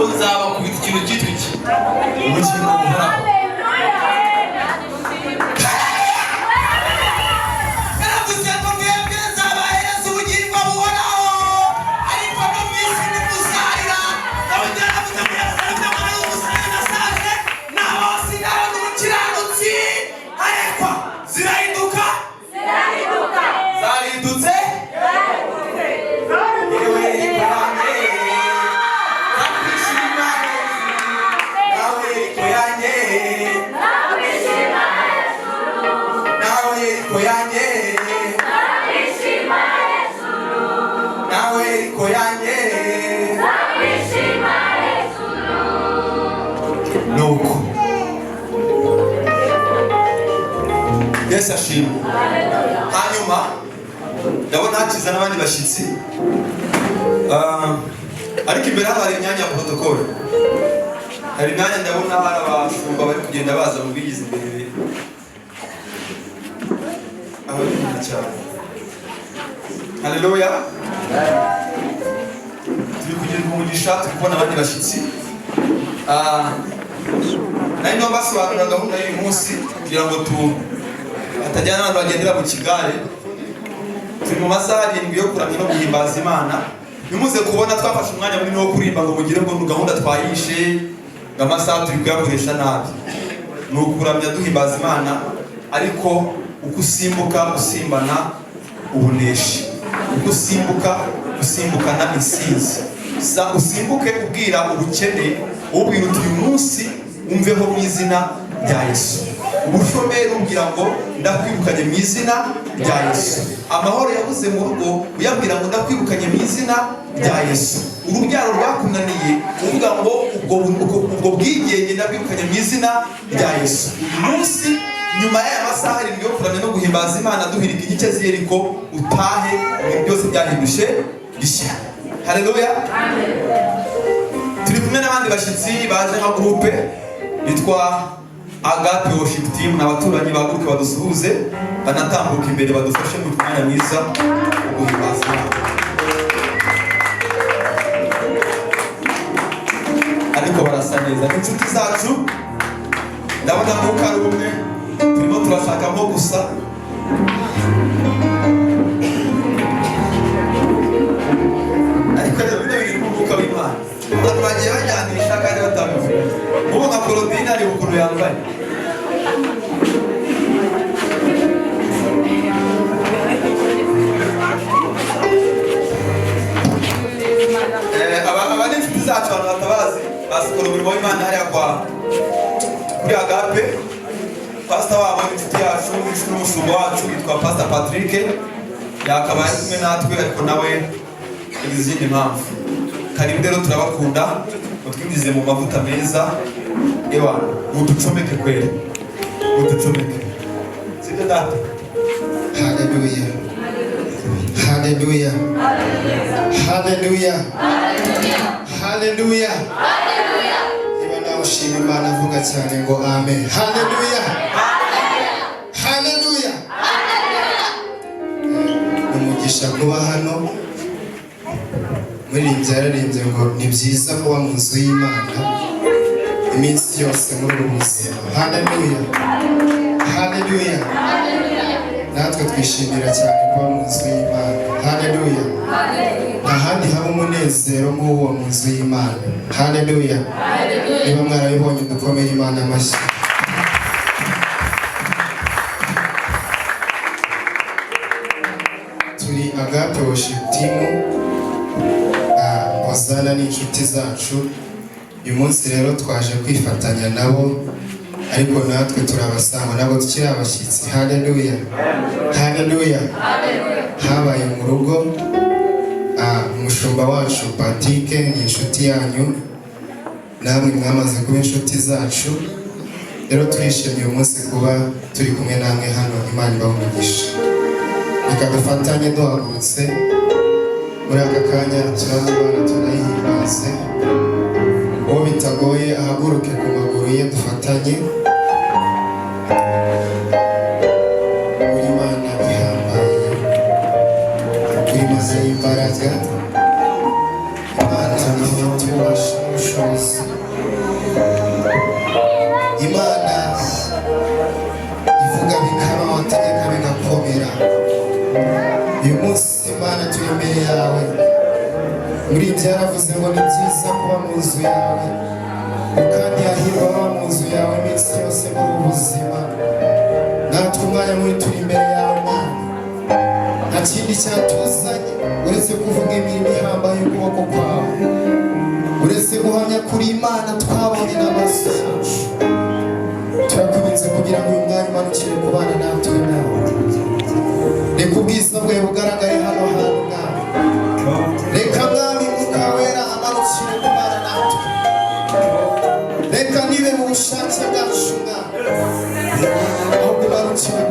uzaba ku ikintu cyitwiki ubugingo buhoraho. Yesu ashimwe. Hanyuma ndabona hakiza n'abandi bashyitsi, ariko imbere hano hari imyanya ya protocol. Hari imyanya ndabona hari abashumba bari kugenda baza mu bigize imbere aho ni cyane. Haleluya. Turi kugira umugisha, turi kubona abandi bashyitsi. Nari no basobanura gahunda y'uyu munsi kugira ngo hatajyana n'abantu bagendera mu kigare. Turi mu masaha 7 yo kuramya no guhimbaza Imana. Nimuze kubona twafashe umwanya munini wo kurimba ngo mugire ngo gahunda twayishe ngamasaha turi kuyakoresha nabi. Ni ukuramya duhimbaza Imana, ariko uko usimbuka usimbana ubuneshi, uko usimbuka usimbukana insinzi. Usimbuke ubwira ubukene, ubwira uti uyu munsi umveho mu izina rya Yesu. Ubushomeri ubwira ngo ndakwirukanye mu izina rya Yesu. Amahoro yabuze mu rugo uyabwira ngo ndakwirukanye mu izina rya Yesu. Urubyaro rwakunaniye uvuga ngo ubwo bwigenge ndakwirukanye mu izina rya Yesu. Uyu munsi nyuma y'aya masaha 7 yo kuramya no guhimbaza Imana duhirika igice z'Yeriko, utahe ibintu byose byahindushe bishya. Haleluya. Turi kumwe n'abandi bashyitsi baje nka groupe bitwa Agape Worship Team. N'abaturanyi baguruke badusuhuze, banatambuka imbere badufashe mu mwanya mwiza wo guhimbaza Imana. Ariko barasa neza inshuti zacu, ndabona ko ari umwe turimo turashaka nko gusa. Ariko rero biri mu mwuka w'Imana. Abantu bagiye bajyanisha kandi batabivuga. Ubu nka Claudine ari ukuntu yambaye. Abandi inshuti zacu abantu batabazi basikora umurimo w'Imana hariya kuri Agape. Pastor wabo inshuti yacu inshuti n'umushumba wacu yitwa Pastor Patrick, yakabaye kumwe natwe ariko nawe izindi mpamvu. Karibu rero turabakunda, mutwinjize mu mavuta meza. Ewa muducomeke kweli, muducomeke sibyo data. Haleluya, haleluya, haleluya, haleluya. Niba nawe ushima Imana avuga cyane ngo amen. Haleluya, haleluya. Umugisha kuba hano. Muririmbyi yararimbye ngo ni byiza kuba mu nzu y'Imana iminsi yose muri ubu buzima. Haleluya, haleluya. Natwe twishimira cyane kuba mu nzu y'Imana. Haleluya. Nta handi haba umunezero nk'uwo mu nzu y'Imana. Haleluya. Niba mwarabibonye dukomere Imana amashyi. Turi Agape Worship Team. Hosana n'inshuti zacu. Uyu munsi rero twaje kwifatanya nabo, ariko natwe turabasanga nabo tukiri abashyitsi. Haleluya, haleluya. Habaye mu rugo, umushumba wacu Patrick ni inshuti yanyu, namwe mwamaze kuba inshuti zacu. Rero turishimiye uyu munsi kuba turi kumwe namwe hano. Imana ibahe. Reka dufatanye duhagurutse muri aka kanya turabana tunayihimbaze. Uwo bitagoye ahaguruke ku maguru ye dufatanye. Uri Imana ihambaye, uri maze imbaraga, Imana ifite ububasha ubushobozi. Imana ivuga bikaba, wategeka bigakomera. Uyu munsi Imana turi imbere yawe, muri ibyo yaravuze ngo ni byiza kuba mu nzu yawe, kandi hahirwa ababa mu nzu yawe iminsi yose muri ubu buzima. Natwe umwanya muri turi imbere yawe Mana, nta kindi cyatuzanye uretse kuvuga imirimo ihambaye y'ukuboko kwawe, uretse guhamya kuri Imana twabonye n'amaso yacu. Turakubinze kugira ngo uyu mwanya umanukire ku bana natwe nawe. Reka ubwiza bwawe bugaragare hano hantu nawe. Reka mwami Mwuka Wera amanukire ku bana natwe. Reka nibe mu bushake bwacu mwami, ahubwo umanukire